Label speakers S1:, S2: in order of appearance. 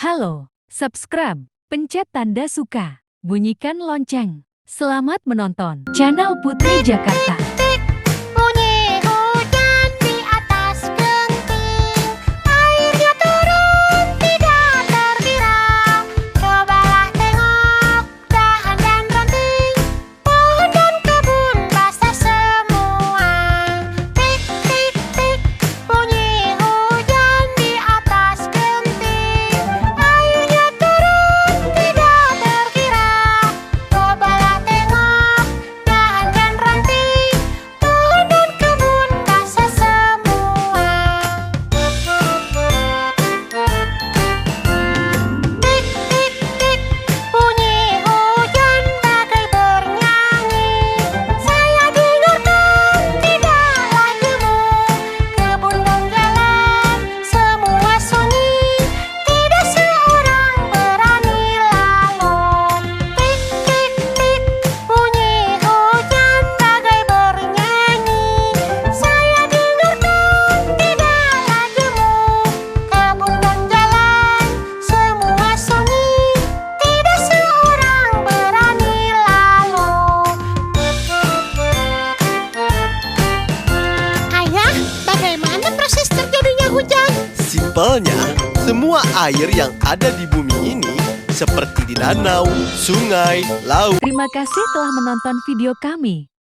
S1: Halo, subscribe, pencet tanda suka, bunyikan lonceng. Selamat menonton channel Putri Jakarta.
S2: Bunyi hujan di atas genting, airnya turun tidak terkira. Cobalah tengok dahan dan ranting, pohon dan kebun basah semua. Tik tik tik, bunyi hujan di atas genting, airnya turun tidak terkira. Cobalah tengok dahan dan ranting, pohon dan kebun basah semua. Tik tik tik, bunyi hujan bagai bernyanyi. Saya dengarkan tidaklah jemu, kebun dan jalan semua sunyi. Tidak seorang berani lalu. Tik tik tik, bunyi hujan bagai bernyanyi. Saya dengarkan tidaklah jemu, kebun dan jalan semua sunyi. Tidak seorang berani lalu. Ayah, bagaimana proses terjadinya hujan?
S3: Simpelnya, semua air yang ada di bumi ini seperti di danau, sungai, laut.
S1: Terima kasih telah menonton video kami.